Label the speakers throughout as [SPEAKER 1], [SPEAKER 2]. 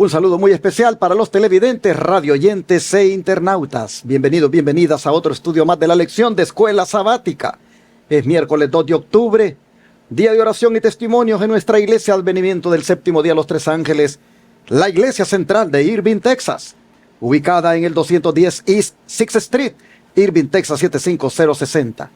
[SPEAKER 1] Un saludo muy especial para los televidentes, radioyentes e internautas. Bienvenidos, bienvenidas a otro estudio más de la lección de Escuela Sabática. Es miércoles 2 de octubre, día de oración y testimonios en nuestra iglesia Advenimiento del Séptimo Día de los Tres Ángeles, la iglesia central de Irving, Texas, ubicada en el 210 East 6th Street, Irving, Texas 75060.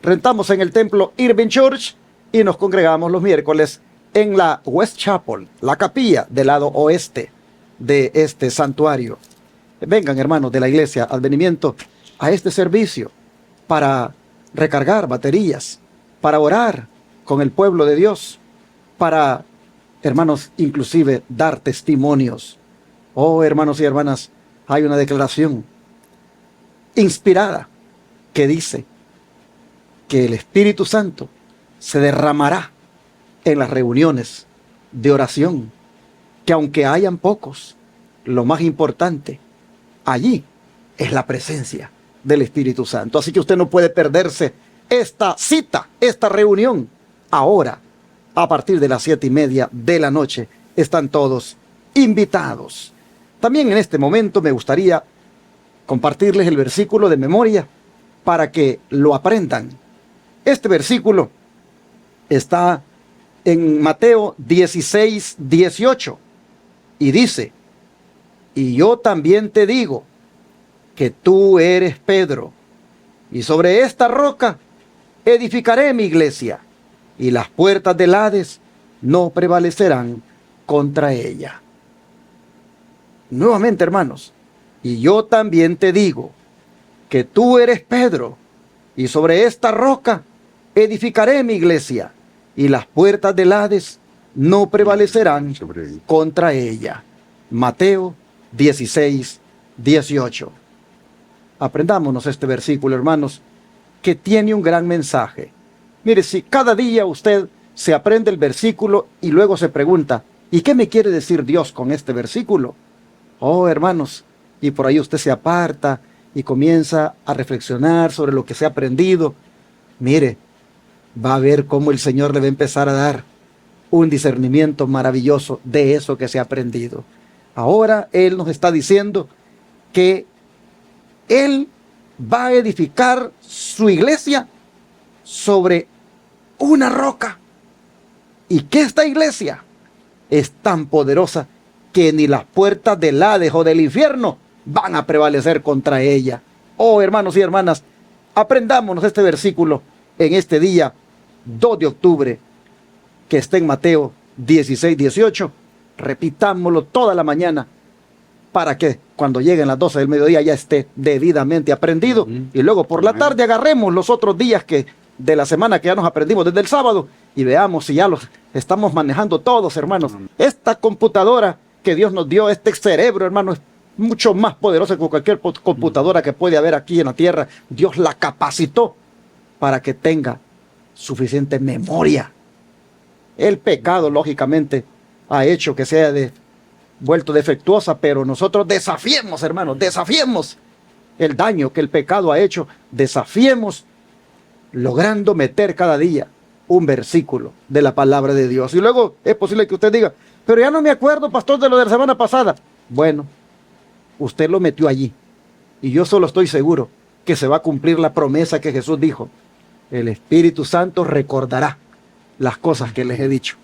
[SPEAKER 1] Rentamos en el templo Irving Church y nos congregamos los miércoles en la West Chapel, la capilla del lado oeste de este santuario. Vengan, hermanos de la iglesia Advenimiento, a este servicio para recargar baterías, para orar con el pueblo de Dios, para, hermanos, inclusive dar testimonios. Oh, hermanos y hermanas, hay una declaración inspirada que dice que el Espíritu Santo se derramará en las reuniones de oración, que aunque hayan pocos, lo más importante allí es la presencia del Espíritu Santo. Así que usted no puede perderse esta cita, esta reunión. Ahora, a partir de las 7:30 de la noche, están todos invitados. También en este momento me gustaría compartirles el versículo de memoria para que lo aprendan. Este versículo está en Mateo 16:18 y dice: y yo también te digo que tú eres Pedro, y sobre esta roca edificaré mi iglesia, y las puertas del Hades no prevalecerán contra ella. Nuevamente, hermanos, y yo también te digo que tú eres Pedro, y sobre esta roca edificaré mi iglesia, y las puertas del Hades no prevalecerán contra ella. Mateo 16:18. Aprendámonos este versículo, hermanos, que tiene un gran mensaje. Mire, si cada día usted se aprende el versículo y luego se pregunta, ¿y qué me quiere decir Dios con este versículo? Oh, hermanos, y por ahí usted se aparta y comienza a reflexionar sobre lo que se ha aprendido. Mire, va a ver cómo el Señor le va a empezar a dar un discernimiento maravilloso de eso que se ha aprendido. Ahora Él nos está diciendo que Él va a edificar su iglesia sobre una roca. Y que esta iglesia es tan poderosa que ni las puertas del Hades o del infierno van a prevalecer contra ella. Oh, hermanos y hermanas, aprendámonos este versículo en este día 2 de octubre, que está en Mateo 16:18. Repitámoslo toda la mañana para que cuando lleguen las 12 del mediodía ya esté debidamente aprendido. Y luego por la tarde agarremos los otros días de la semana que ya nos aprendimos desde el sábado y veamos si ya los estamos manejando todos, hermanos. Esta computadora que Dios nos dio, este cerebro, hermano, es mucho más poderoso que cualquier computadora que puede haber aquí en la tierra. Dios la capacitó para que tenga suficiente memoria. El pecado, lógicamente, ha hecho que se haya vuelto defectuosa, pero nosotros desafiemos, hermanos, desafiemos el daño que el pecado ha hecho, desafiemos logrando meter cada día un versículo de la palabra de Dios. Y luego es posible que usted diga, pero ya no me acuerdo, pastor, de lo de la semana pasada. Bueno, usted lo metió allí, y yo solo estoy seguro que se va a cumplir la promesa que Jesús dijo: el Espíritu Santo recordará las cosas que les he dicho.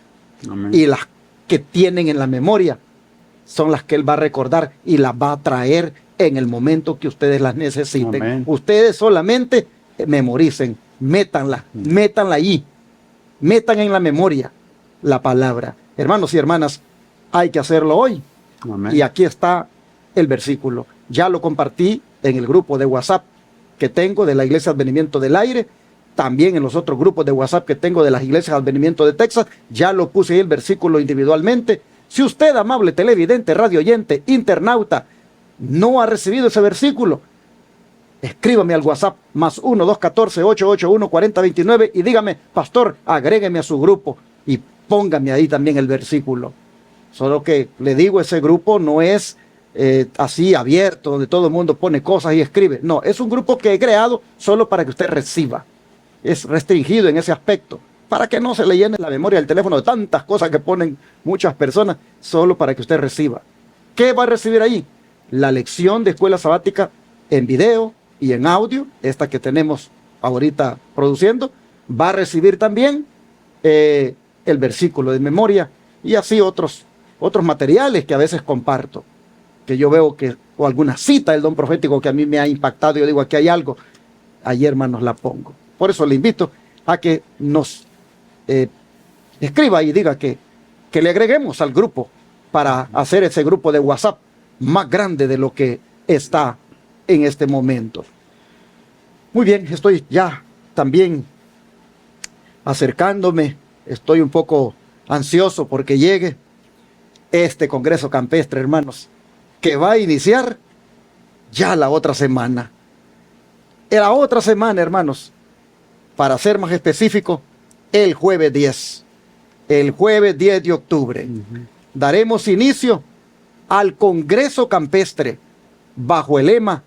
[SPEAKER 1] Amén. Y las que tienen en la memoria son las que Él va a recordar y las va a traer en el momento que ustedes las necesiten. Amén. Ustedes solamente memoricen, métanla allí, metan en la memoria la palabra. Hermanos y hermanas, hay que hacerlo hoy. Amén. Y aquí está el versículo. Ya lo compartí en el grupo de WhatsApp que tengo de la Iglesia Advenimiento del Aire. También en los otros grupos de WhatsApp que tengo de las iglesias Advenimiento de Texas, ya lo puse ahí el versículo individualmente. Si usted, amable televidente, radio oyente, internauta, no ha recibido ese versículo, escríbame al WhatsApp +1 214 881 4029 y dígame, pastor, agrégueme a su grupo y póngame ahí también el versículo. Solo que le digo, ese grupo no es así abierto, donde todo el mundo pone cosas y escribe. No, es un grupo que he creado solo para que usted reciba. Es restringido en ese aspecto, para que no se le llene la memoria del teléfono de tantas cosas que ponen muchas personas, solo para que usted reciba. ¿Qué va a recibir ahí? La lección de escuela sabática en video y en audio, esta que tenemos ahorita produciendo. Va a recibir también el versículo de memoria y así otros materiales que a veces comparto, que yo veo que, o alguna cita del don profético que a mí me ha impactado, yo digo, aquí hay algo, ahí hermanos la pongo. Por eso le invito a que nos escriba y diga que le agreguemos al grupo para hacer ese grupo de WhatsApp más grande de lo que está en este momento. Muy bien, estoy ya también acercándome, estoy un poco ansioso porque llegue este Congreso Campestre, hermanos, que va a iniciar ya la otra semana. La otra semana, hermanos, para ser más específico, el jueves 10. El jueves 10 de octubre. Daremos inicio al Congreso Campestre bajo el lema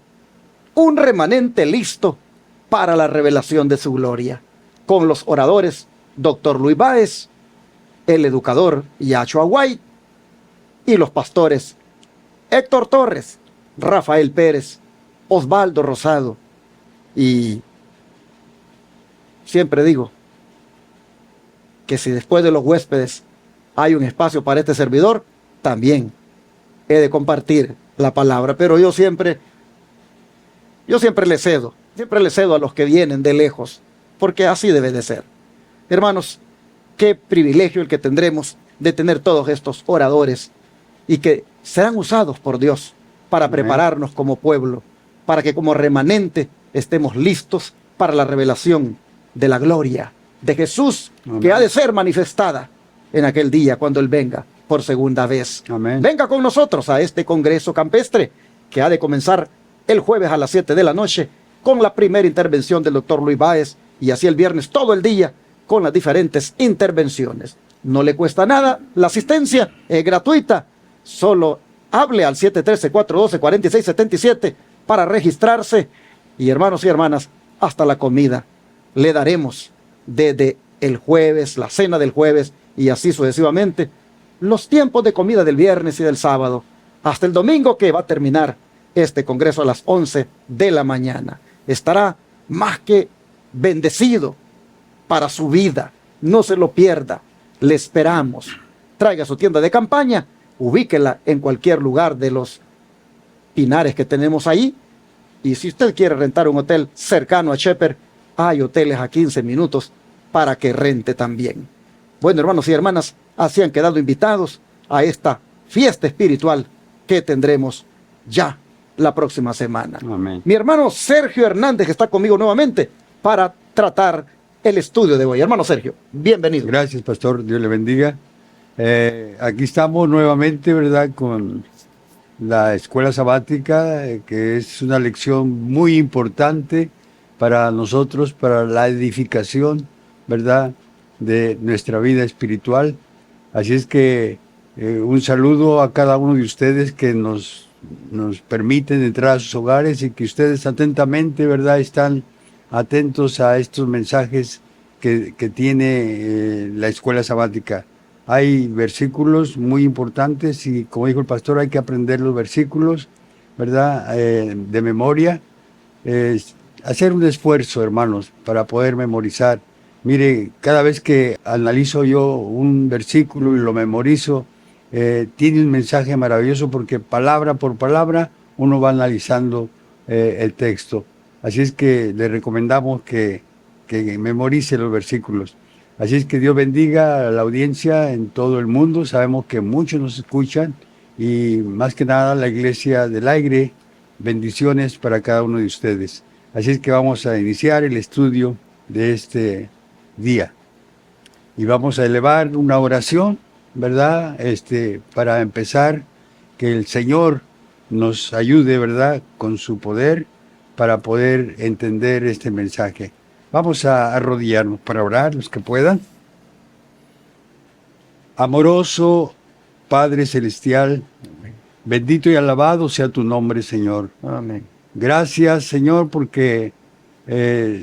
[SPEAKER 1] Un remanente listo para la revelación de su gloria, con los oradores Dr. Luis Báez, el educador Yahshua White y los pastores Héctor Torres, Rafael Pérez, Osvaldo Rosado. Y siempre digo que si después de los huéspedes hay un espacio para este servidor, también he de compartir la palabra, pero yo siempre le cedo a los que vienen de lejos, porque así debe de ser. Hermanos, qué privilegio el que tendremos de tener todos estos oradores y que serán usados por Dios para prepararnos como pueblo, para que como remanente estemos listos para la revelación de la gloria de Jesús, que ha de ser manifestada en aquel día cuando Él venga por segunda vez.
[SPEAKER 2] Amén.
[SPEAKER 1] Venga con nosotros a este Congreso Campestre que ha de comenzar el jueves a las 7 de la noche con la primera intervención del doctor Luis Báez y así el viernes todo el día con las diferentes intervenciones. No le cuesta nada, la asistencia es gratuita. Solo hable al 713-412-4677 para registrarse. Y hermanos y hermanas, hasta la comida le daremos desde el jueves, la cena del jueves y así sucesivamente, los tiempos de comida del viernes y del sábado, hasta el domingo que va a terminar este congreso a las 11 de la mañana. Estará más que bendecido para su vida. No se lo pierda. Le esperamos. Traiga su tienda de campaña, ubíquela en cualquier lugar de los pinares que tenemos ahí. Y si usted quiere rentar un hotel cercano a Shepherd, hay hoteles a 15 minutos para que rente también. Bueno, hermanos y hermanas, así han quedado invitados a esta fiesta espiritual que tendremos ya la próxima semana.
[SPEAKER 2] Amén.
[SPEAKER 1] Mi hermano Sergio Hernández está conmigo nuevamente para tratar el estudio de hoy. Hermano Sergio, bienvenido.
[SPEAKER 2] Gracias, pastor. Dios le bendiga. Aquí estamos nuevamente, ¿verdad?, con la escuela sabática, que es una lección muy importante para nosotros, para la edificación, ¿verdad?, de nuestra vida espiritual. Así es que un saludo a cada uno de ustedes que nos permiten entrar a sus hogares y que ustedes atentamente, ¿verdad?, están atentos a estos mensajes que tiene la escuela sabática. Hay versículos muy importantes y, como dijo el pastor, hay que aprender los versículos, ¿verdad?, de memoria. Hacer un esfuerzo, hermanos, para poder memorizar. Mire, cada vez que analizo yo un versículo y lo memorizo, tiene un mensaje maravilloso porque palabra por palabra uno va analizando el texto. Así es que le recomendamos que memorice los versículos. Así es que Dios bendiga a la audiencia en todo el mundo. Sabemos que muchos nos escuchan y más que nada la Iglesia del Aire. Bendiciones para cada uno de ustedes. Así es que vamos a iniciar el estudio de este día. Y vamos a elevar una oración, ¿verdad?, para empezar, que el Señor nos ayude, ¿verdad?, con su poder para poder entender este mensaje. Vamos a arrodillarnos para orar, los que puedan. Amoroso Padre Celestial, bendito y alabado sea tu nombre, Señor.
[SPEAKER 1] Amén.
[SPEAKER 2] Gracias, Señor, porque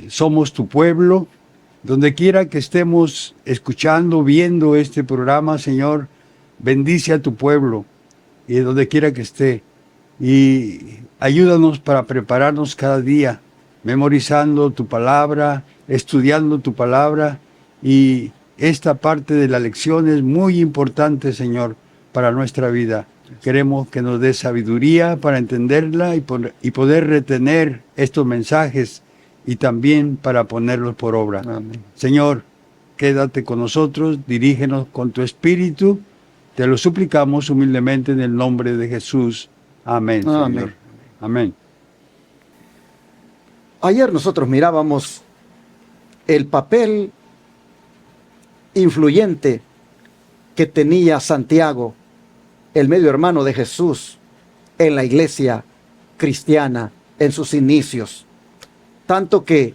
[SPEAKER 2] somos tu pueblo. Donde quiera que estemos escuchando, viendo este programa, Señor, bendice a tu pueblo. y donde quiera que esté. Y ayúdanos para prepararnos cada día, memorizando tu palabra, estudiando tu palabra. Y esta parte de la lección es muy importante, Señor, para nuestra vida. Queremos que nos dé sabiduría para entenderla y poder retener estos mensajes y también para ponerlos por obra.
[SPEAKER 1] Amén.
[SPEAKER 2] Señor, quédate con nosotros, dirígenos con tu espíritu. Te lo suplicamos humildemente en el nombre de Jesús. Amén, Señor.
[SPEAKER 1] Amén.
[SPEAKER 2] Amén.
[SPEAKER 1] Ayer nosotros mirábamos el papel influyente que tenía Santiago, el medio hermano de Jesús, en la iglesia cristiana en sus inicios. Tanto que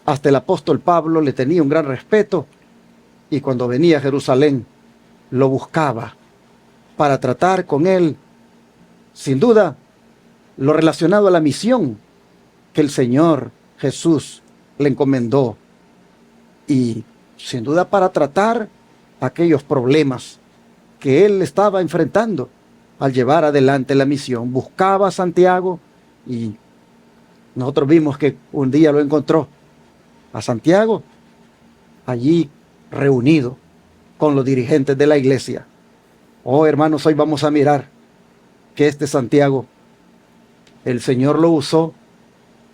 [SPEAKER 1] hasta el apóstol Pablo le tenía un gran respeto y cuando venía a Jerusalén lo buscaba para tratar con él, sin duda, lo relacionado a la misión que el Señor Jesús le encomendó y sin duda para tratar aquellos problemas que él estaba enfrentando al llevar adelante la misión. Buscaba a Santiago y nosotros vimos que un día lo encontró a Santiago allí reunido con los dirigentes de la iglesia. Oh, hermanos, hoy vamos a mirar que este Santiago, el Señor lo usó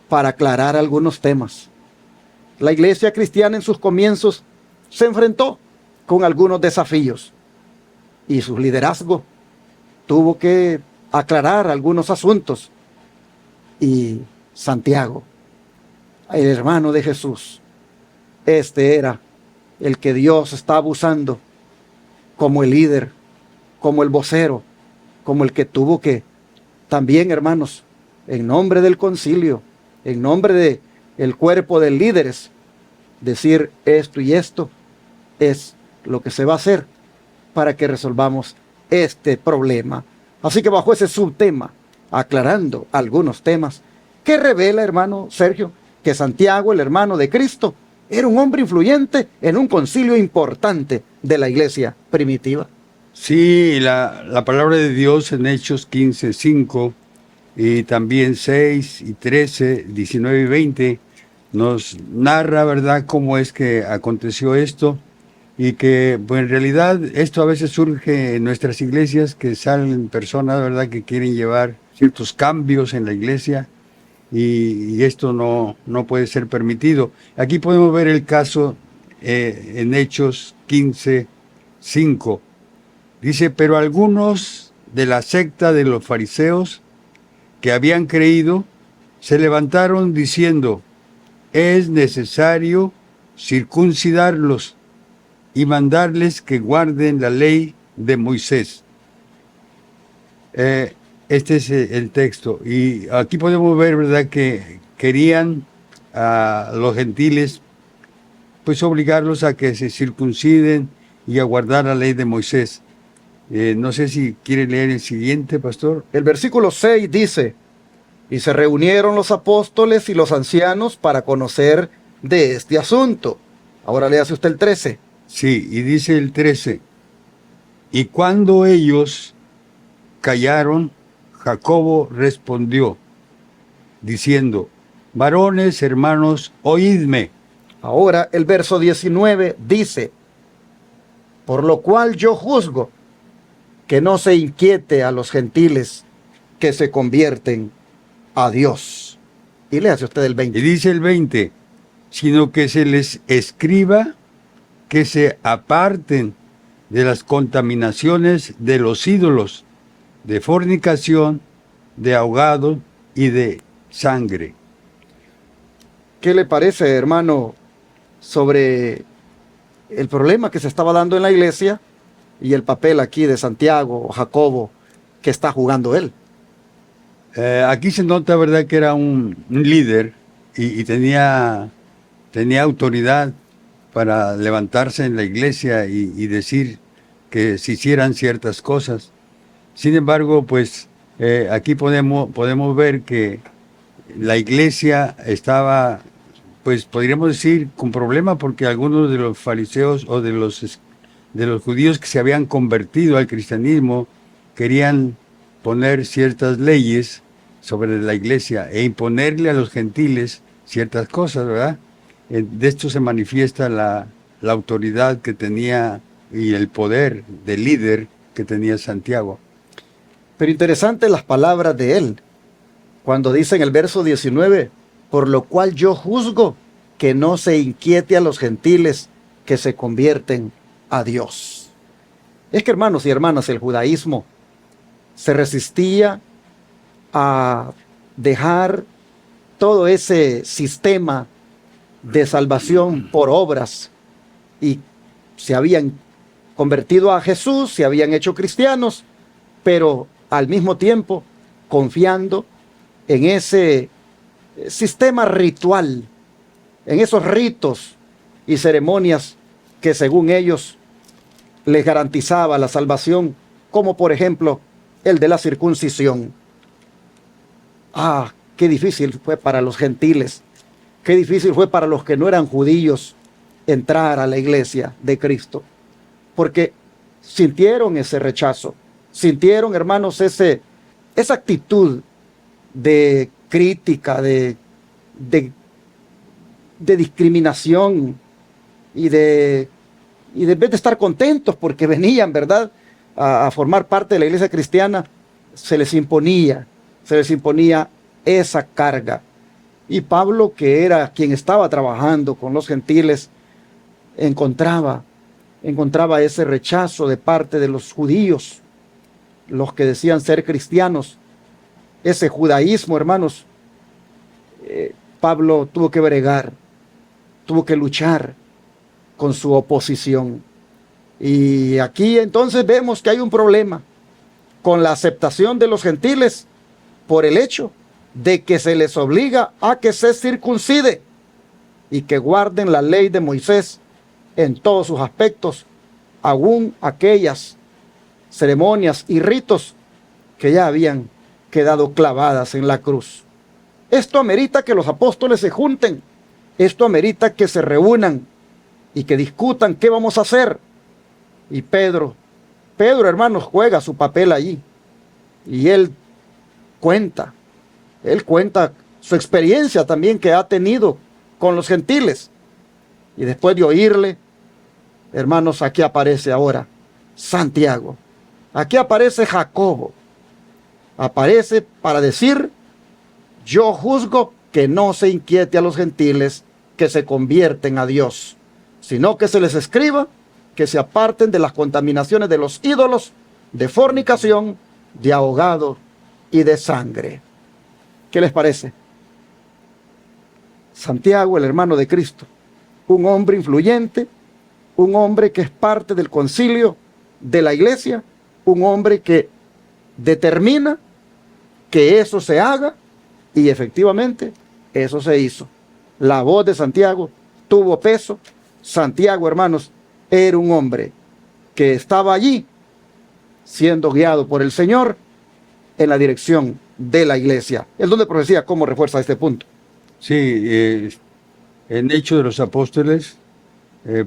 [SPEAKER 1] para aclarar algunos temas. La iglesia cristiana en sus comienzos se enfrentó con algunos desafíos y su liderazgo tuvo que aclarar algunos asuntos. Y Santiago, el hermano de Jesús, este era el que Dios estaba usando como el líder, como el vocero, como el que tuvo que también, hermanos, en nombre del concilio, en nombre de el cuerpo de líderes, decir esto y esto es lo que se va a hacer para que resolvamos este problema. Así que bajo ese subtema, aclarando algunos temas, que revela, hermano Sergio, que Santiago, el hermano de Cristo, era un hombre influyente en un concilio importante de la iglesia primitiva.
[SPEAKER 2] Sí, la palabra de Dios en Hechos 15:5 y también 6 y 13, 19 y 20 nos narra, ¿verdad?, cómo es que aconteció esto y que pues, en realidad esto a veces surge en nuestras iglesias, que salen personas, ¿verdad?, que quieren llevar ciertos cambios en la iglesia y esto no puede ser permitido. Aquí podemos ver el caso en Hechos 15:5. Dice, pero algunos de la secta de los fariseos que habían creído se levantaron diciendo, es necesario circuncidarlos y mandarles que guarden la ley de Moisés. Este es el texto. Y aquí podemos ver, ¿verdad?, que querían a los gentiles pues obligarlos a que se circunciden y a guardar la ley de Moisés. No sé si quiere leer el siguiente, pastor.
[SPEAKER 1] El versículo 6 dice, y se reunieron los apóstoles y los ancianos para conocer de este asunto. Ahora le hace usted el 13.
[SPEAKER 2] Sí, y dice el 13, y cuando ellos callaron, Jacobo respondió, diciendo, varones, hermanos, oídme.
[SPEAKER 1] Ahora el verso 19 dice, por lo cual yo juzgo que no se inquiete a los gentiles que se convierten a Dios. Y le hace usted el 20.
[SPEAKER 2] Y dice el 20, sino que se les escriba que se aparten de las contaminaciones de los ídolos, de fornicación, de ahogado y de sangre.
[SPEAKER 1] ¿Qué le parece, hermano, sobre el problema que se estaba dando en la iglesia y el papel aquí de Santiago o Jacobo que está jugando él?
[SPEAKER 2] Aquí se nota, ¿verdad?, que era un líder y tenía autoridad para levantarse en la iglesia y decir que se hicieran ciertas cosas. Sin embargo, pues aquí podemos ver que la iglesia estaba, pues podríamos decir, con problemas porque algunos de los fariseos o de los judíos que se habían convertido al cristianismo querían poner ciertas leyes sobre la iglesia e imponerle a los gentiles ciertas cosas, ¿verdad? De esto se manifiesta la autoridad que tenía y el poder de líder que tenía Santiago.
[SPEAKER 1] Pero interesante las palabras de él, cuando dice en el verso 19, por lo cual yo juzgo que no se inquiete a los gentiles que se convierten a Dios. Es que, hermanos y hermanas, el judaísmo se resistía a dejar todo ese sistema de salvación por obras, y se habían convertido a Jesús, se habían hecho cristianos, pero al mismo tiempo confiando en ese sistema ritual, en esos ritos y ceremonias que según ellos les garantizaba la salvación, como por ejemplo el de la circuncisión. Qué difícil fue para los gentiles, qué difícil fue para los que no eran judíos entrar a la iglesia de Cristo, porque sintieron ese rechazo, sintieron, hermanos, esa actitud de crítica, de discriminación, y en vez de estar contentos porque venían, ¿verdad?, a formar parte de la iglesia cristiana, se les imponía esa carga. Y Pablo, que era quien estaba trabajando con los gentiles, encontraba ese rechazo de parte de los judíos, los que decían ser cristianos, ese judaísmo, hermanos. Pablo tuvo que bregar, tuvo que luchar con su oposición. Y aquí entonces vemos que hay un problema con la aceptación de los gentiles por el hecho de que se les obliga a que se circuncide y que guarden la ley de Moisés en todos sus aspectos, aún aquellas ceremonias y ritos que ya habían quedado clavadas en la cruz. Esto amerita que los apóstoles se junten, esto amerita que se reúnan y que discutan qué vamos a hacer. Y Pedro, hermanos, juega su papel allí, y él cuenta su experiencia también que ha tenido con los gentiles. Y después de oírle, hermanos, aquí aparece ahora Santiago, aquí aparece Jacobo, aparece para decir: yo juzgo que no se inquiete a los gentiles que se convierten a Dios, sino que se les escriba que se aparten de las contaminaciones de los ídolos, de fornicación, de ahogado y de sangre. ¿Qué les parece? Santiago, el hermano de Cristo, un hombre influyente, un hombre que es parte del concilio de la iglesia, un hombre que determina que eso se haga, y efectivamente eso se hizo. La voz de Santiago tuvo peso. Santiago, hermanos, era un hombre que estaba allí siendo guiado por el Señor en la dirección de la iglesia. El don de profecía, ¿cómo refuerza este punto?
[SPEAKER 2] Sí, en Hechos de los Apóstoles,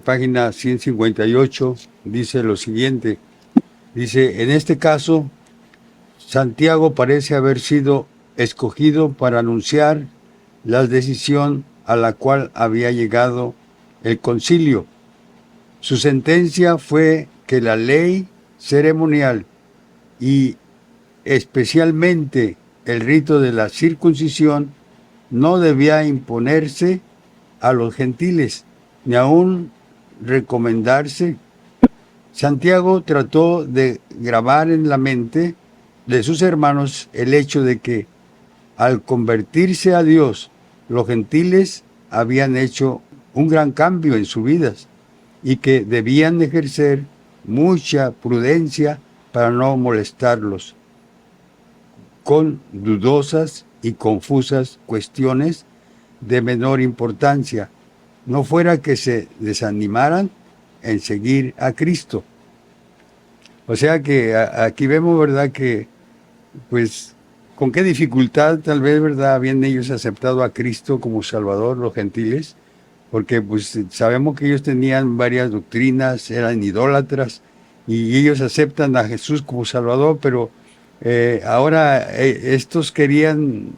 [SPEAKER 2] página 158, dice lo siguiente. Dice: en este caso, Santiago parece haber sido escogido para anunciar la decisión a la cual había llegado el concilio. Su sentencia fue que la ley ceremonial y especialmente el rito de la circuncisión no debía imponerse a los gentiles, ni aún recomendarse. Santiago trató de grabar en la mente de sus hermanos el hecho de que al convertirse a Dios, los gentiles habían hecho un gran cambio en sus vidas y que debían ejercer mucha prudencia para no molestarlos con dudosas y confusas cuestiones de menor importancia, no fuera que se desanimaran en seguir a Cristo. O sea que aquí vemos, ¿verdad?, que pues con qué dificultad tal vez, ¿verdad?, habían ellos aceptado a Cristo como Salvador, los gentiles, porque pues sabemos que ellos tenían varias doctrinas, eran idólatras, y ellos aceptan a Jesús como Salvador, pero Ahora estos querían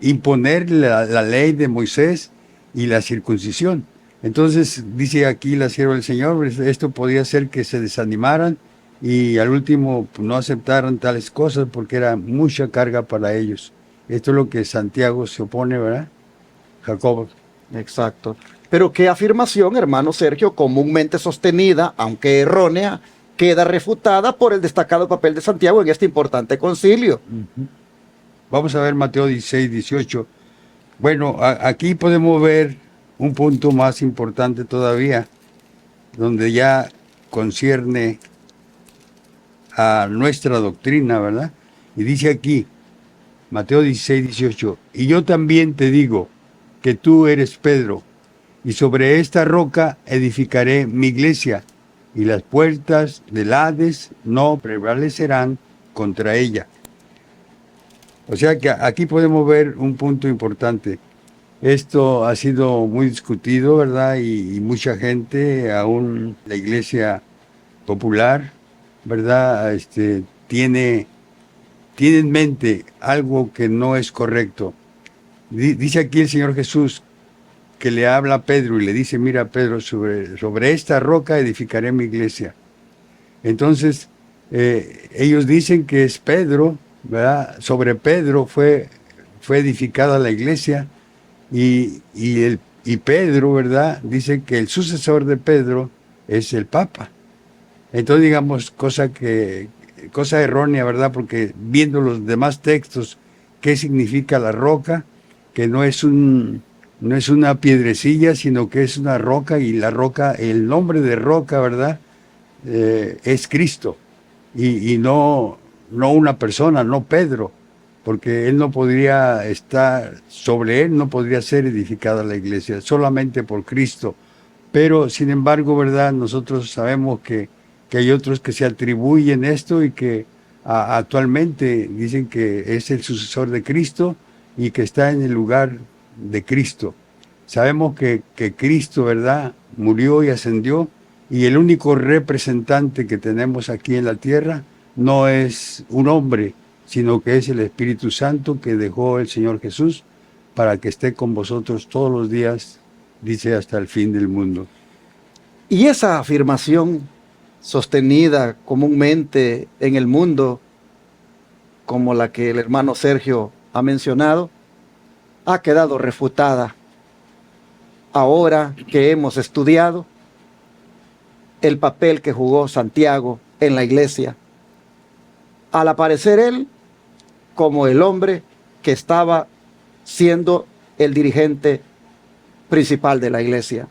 [SPEAKER 2] imponer la ley de Moisés y la circuncisión. Entonces dice aquí la sierva del Señor, pues, esto podía ser que se desanimaran y al último pues, no aceptaran tales cosas porque era mucha carga para ellos. Esto es lo que Santiago se opone, ¿verdad? Jacobo.
[SPEAKER 1] Exacto. Pero qué afirmación, hermano Sergio, comúnmente sostenida, aunque errónea, queda refutada por el destacado papel de Santiago en este importante concilio.
[SPEAKER 2] Vamos a ver Mateo 16, 18. Bueno, aquí podemos ver un punto más importante todavía, donde ya concierne a nuestra doctrina, ¿verdad? Y dice aquí, Mateo 16, 18, y yo también te digo que tú eres Pedro, y sobre esta roca edificaré mi iglesia, y las puertas del Hades no prevalecerán contra ella. O sea que aquí podemos ver un punto importante. Esto ha sido muy discutido, ¿verdad? Y mucha gente, aún la iglesia popular, ¿verdad? Tiene en mente algo que no es correcto. Dice aquí el Señor Jesús que le habla a Pedro y le dice, mira Pedro, sobre esta roca edificaré mi iglesia. Entonces, ellos dicen que es Pedro, ¿verdad? Sobre Pedro fue edificada la iglesia y Pedro, ¿verdad? Dice que el sucesor de Pedro es el Papa. Entonces, digamos, cosa errónea, ¿verdad? Porque viendo los demás textos, ¿qué significa la roca? Que no es una piedrecilla, sino que es una roca, y la roca, el nombre de roca, ¿verdad? Es Cristo, y no una persona, no Pedro, porque él no podría estar, sobre él no podría ser edificada la iglesia, solamente por Cristo. Pero, sin embargo, ¿verdad? Nosotros sabemos que hay otros que se atribuyen esto y que actualmente dicen que es el sucesor de Cristo y que está en el lugar de Cristo. Sabemos que Cristo, ¿verdad?, murió y ascendió, y el único representante que tenemos aquí en la tierra no es un hombre, sino que es el Espíritu Santo que dejó el Señor Jesús para que esté con vosotros todos los días, dice, hasta el fin del mundo.
[SPEAKER 1] Y esa afirmación sostenida comúnmente en el mundo, como la que el hermano Sergio ha mencionado, ha quedado refutada ahora que hemos estudiado el papel que jugó Santiago en la iglesia, al aparecer él como el hombre que estaba siendo el dirigente principal de la iglesia.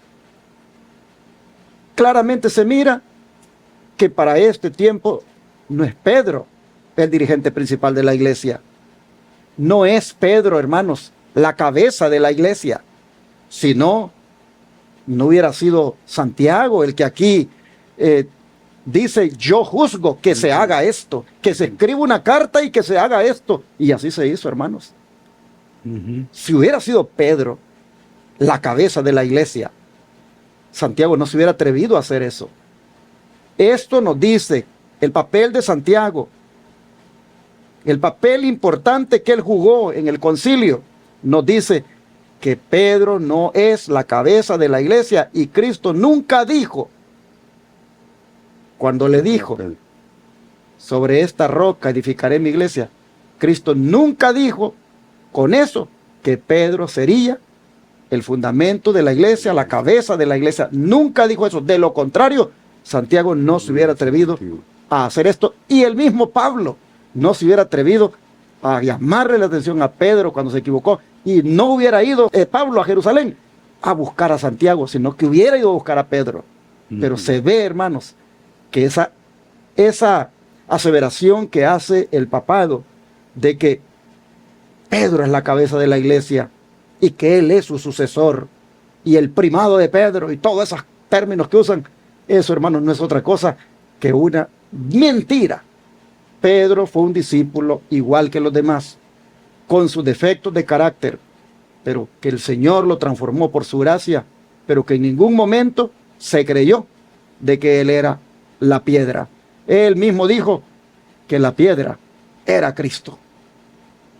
[SPEAKER 1] Claramente se mira que para este tiempo no es Pedro el dirigente principal de la iglesia. No es Pedro, hermanos, la cabeza de la iglesia. Si no, no hubiera sido Santiago el que aquí dice, yo juzgo que se haga esto, que se escriba una carta y que se haga esto. Y así se hizo, hermanos. Si hubiera sido Pedro la cabeza de la iglesia, Santiago no se hubiera atrevido a hacer eso. Esto nos dice el papel de Santiago, el papel importante que él jugó en el concilio. Nos dice que Pedro no es la cabeza de la iglesia, y Cristo nunca dijo, cuando le dijo, sobre esta roca edificaré mi iglesia, Cristo nunca dijo con eso que Pedro sería el fundamento de la iglesia, la cabeza de la iglesia. Nunca dijo eso. De lo contrario, Santiago no se hubiera atrevido a hacer esto, y el mismo Pablo no se hubiera atrevido a llamarle la atención a Pedro cuando se equivocó, y no hubiera ido Pablo a Jerusalén a buscar a Santiago, sino que hubiera ido a buscar a Pedro. Pero se ve, hermanos, que esa aseveración que hace el papado de que Pedro es la cabeza de la iglesia y que él es su sucesor y el primado de Pedro y todos esos términos que usan, eso, hermanos, no es otra cosa que una mentira. Pedro fue un discípulo igual que los demás, con sus defectos de carácter, pero que el Señor lo transformó por su gracia, pero que en ningún momento se creyó de que él era la piedra. Él mismo dijo que la piedra era Cristo.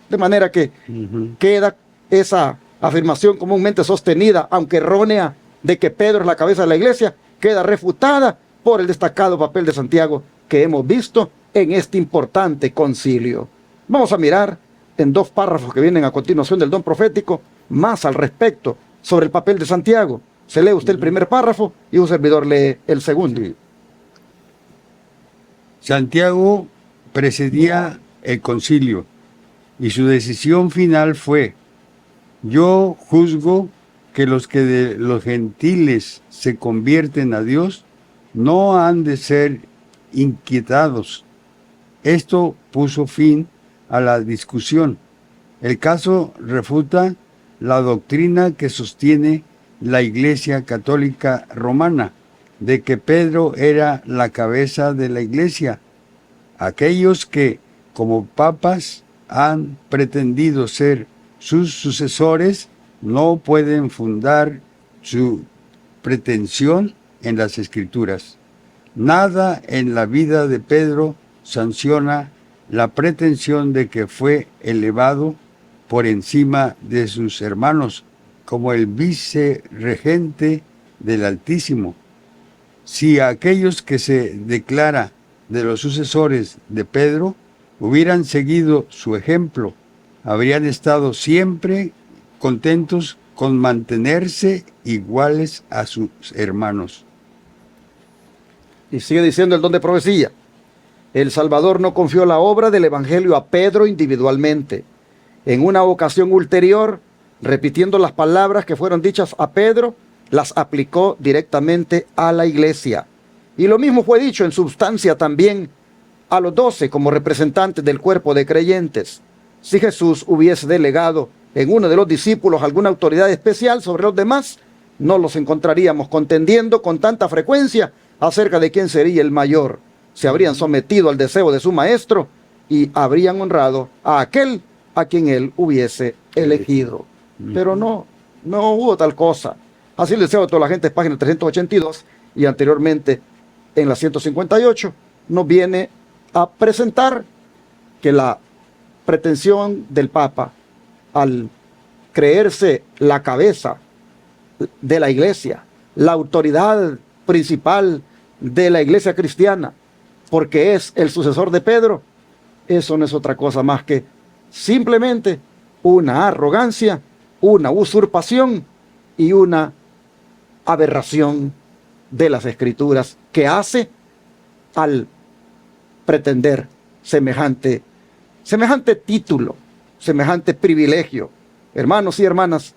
[SPEAKER 1] De manera que
[SPEAKER 2] Ujú.
[SPEAKER 1] queda esa afirmación comúnmente sostenida, aunque errónea, de que Pedro es la cabeza de la iglesia, queda refutada por el destacado papel de Santiago que hemos visto en este importante concilio. Vamos a mirar en 2 párrafos que vienen a continuación del don profético más al respecto sobre el papel de Santiago. Se lee usted el primer párrafo y un servidor lee el segundo.
[SPEAKER 2] Sí. Santiago presidía el concilio y su decisión final fue: yo juzgo que los que de los gentiles se convierten a Dios no han de ser inquietados. Esto puso fin a la discusión. El caso refuta la doctrina que sostiene la Iglesia Católica Romana, de que Pedro era la cabeza de la Iglesia. Aquellos que, como papas, han pretendido ser sus sucesores, no pueden fundar su pretensión en las Escrituras. Nada en la vida de Pedro sanciona la pretensión de que fue elevado por encima de sus hermanos como el vicerregente del Altísimo. Si aquellos que se declara de los sucesores de Pedro hubieran seguido su ejemplo, habrían estado siempre contentos con mantenerse iguales a sus hermanos.
[SPEAKER 1] Y sigue diciendo el don de profecía. El Salvador no confió la obra del Evangelio a Pedro individualmente. En una ocasión ulterior, repitiendo las palabras que fueron dichas a Pedro, las aplicó directamente a la iglesia. Y lo mismo fue dicho en substancia también a los 12 como representantes del cuerpo de creyentes. Si Jesús hubiese delegado en uno de los discípulos alguna autoridad especial sobre los demás, no los encontraríamos contendiendo con tanta frecuencia acerca de quién sería el mayor. Se habrían sometido al deseo de su maestro y habrían honrado a aquel a quien él hubiese elegido. Pero no hubo tal cosa. Así el deseo de toda la gente, página 382, y anteriormente en la 158, nos viene a presentar que la pretensión del Papa, al creerse la cabeza de la iglesia, la autoridad principal de la iglesia cristiana, porque es el sucesor de Pedro, eso no es otra cosa más que simplemente una arrogancia, una usurpación y una aberración de las Escrituras que hace al pretender semejante título, semejante privilegio. Hermanos y hermanas,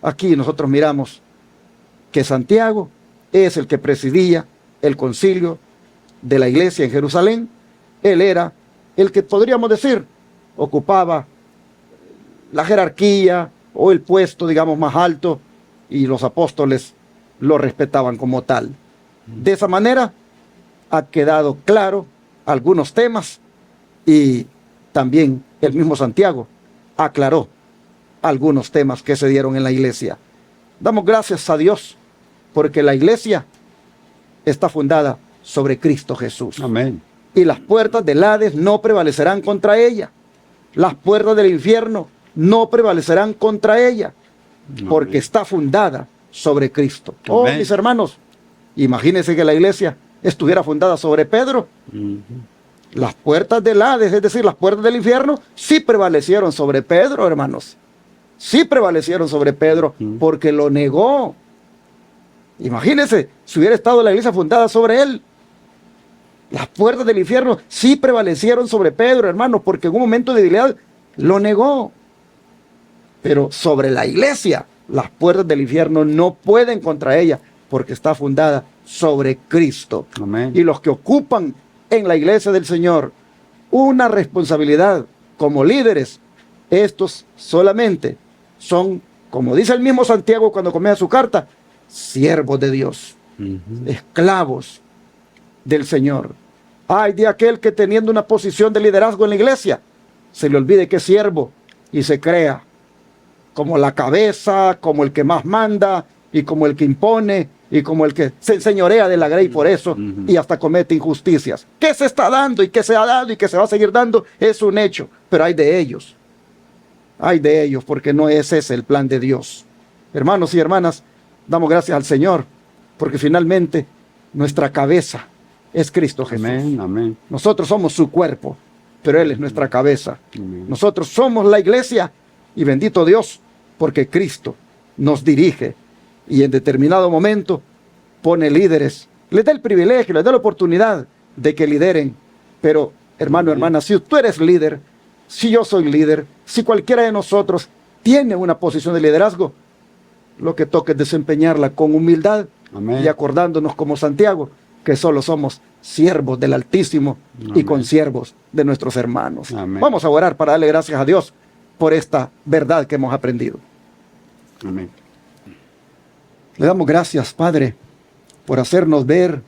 [SPEAKER 1] aquí nosotros miramos que Santiago es el que presidía el concilio de la iglesia en Jerusalén. Él era el que, podríamos decir, ocupaba la jerarquía o el puesto, digamos, más alto, y los apóstoles lo respetaban como tal. De esa manera ha quedado claro algunos temas, y también el mismo Santiago aclaró algunos temas que se dieron en la iglesia. Damos gracias a Dios porque la iglesia está fundada sobre Cristo Jesús.
[SPEAKER 2] Amén.
[SPEAKER 1] Y las puertas del Hades no prevalecerán contra ella. Las puertas del infierno no prevalecerán contra ella, porque está fundada sobre Cristo. Oh, mis hermanos, imagínense que la iglesia estuviera fundada sobre Pedro. Las puertas del Hades, es decir, las puertas del infierno, sí prevalecieron sobre Pedro, hermanos. Sí prevalecieron sobre Pedro, porque lo negó. Imagínense, si hubiera estado la iglesia fundada sobre él. Las puertas del infierno sí prevalecieron sobre Pedro, hermanos, porque en un momento de debilidad lo negó. Pero sobre la iglesia, las puertas del infierno no pueden contra ella, porque está fundada sobre Cristo.
[SPEAKER 2] Amén.
[SPEAKER 1] Y los que ocupan en la iglesia del Señor una responsabilidad como líderes, estos solamente son, como dice el mismo Santiago cuando comienza su carta, siervos de Dios, esclavos del Señor. Ay de aquel que teniendo una posición de liderazgo en la iglesia, se le olvide que es siervo y se crea como la cabeza, como el que más manda, y como el que impone, y como el que se enseñorea de la grey por eso, y hasta comete injusticias. ¿Qué se está dando y qué se ha dado y qué se va a seguir dando? Es un hecho, pero hay de ellos. Hay de ellos, porque no es ese el plan de Dios. Hermanos y hermanas, damos gracias al Señor, porque finalmente nuestra cabeza es Cristo Jesús.
[SPEAKER 2] Amén, amén.
[SPEAKER 1] Nosotros somos su cuerpo, pero Él es nuestra cabeza.
[SPEAKER 2] Amén.
[SPEAKER 1] Nosotros somos la iglesia, y bendito Dios, porque Cristo nos dirige y en determinado momento pone líderes, les da el privilegio, les da la oportunidad de que lideren. Pero, hermano, hermana, si tú eres líder, si yo soy líder, si cualquiera de nosotros tiene una posición de liderazgo, lo que toca es desempeñarla con humildad.
[SPEAKER 2] Amén.
[SPEAKER 1] Y acordándonos como Santiago que solo somos siervos del Altísimo.
[SPEAKER 2] Amén.
[SPEAKER 1] Y consiervos de nuestros hermanos.
[SPEAKER 2] Amén.
[SPEAKER 1] Vamos a orar para darle gracias a Dios por esta verdad que hemos aprendido.
[SPEAKER 2] Amén.
[SPEAKER 1] Le damos gracias, Padre, por hacernos ver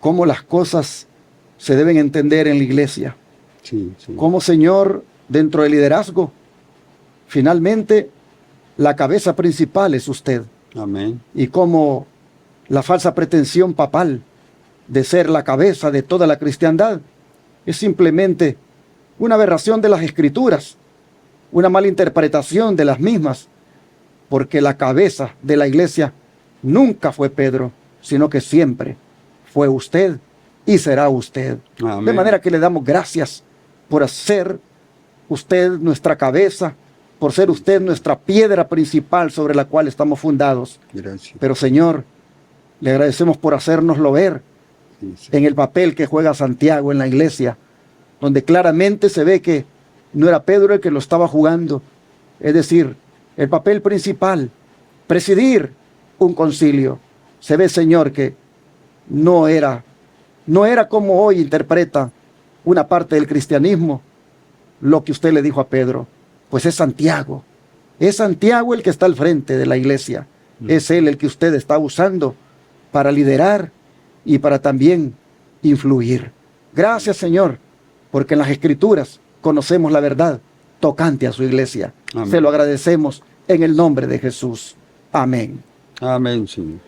[SPEAKER 1] cómo las cosas se deben entender en la iglesia.
[SPEAKER 2] Sí, sí.
[SPEAKER 1] Cómo, Señor, dentro del liderazgo, finalmente la cabeza principal es usted.
[SPEAKER 2] Amén.
[SPEAKER 1] Y cómo la falsa pretensión papal de ser la cabeza de toda la cristiandad es simplemente una aberración de las Escrituras, una mala interpretación de las mismas, porque la cabeza de la iglesia nunca fue Pedro, sino que siempre fue usted y será usted.
[SPEAKER 2] Amén.
[SPEAKER 1] De manera que le damos gracias por ser usted nuestra cabeza, por ser usted nuestra piedra principal sobre la cual estamos fundados.
[SPEAKER 2] Gracias.
[SPEAKER 1] Pero, Señor, le agradecemos por hacérnoslo ver
[SPEAKER 2] Sí, sí.
[SPEAKER 1] en el papel que juega Santiago en la iglesia, donde claramente se ve que no era Pedro el que lo estaba jugando. Es decir, el papel principal, presidir un concilio. Se ve, Señor, que no era como hoy interpreta una parte del cristianismo lo que usted le dijo a Pedro. Pues es Santiago el que está al frente de la iglesia. Es él el que usted está usando para liderar y para también influir. Gracias, Señor, porque en las Escrituras conocemos la verdad tocante a su iglesia.
[SPEAKER 2] Amén.
[SPEAKER 1] Se lo agradecemos en el nombre de Jesús. Amén.
[SPEAKER 2] Amén, Señor.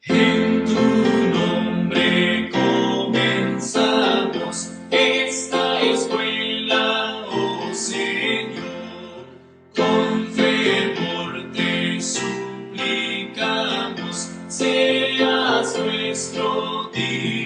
[SPEAKER 3] En tu nombre comenzamos esta escuela, oh Señor. Con fervor te suplicamos, seas nuestro Dios.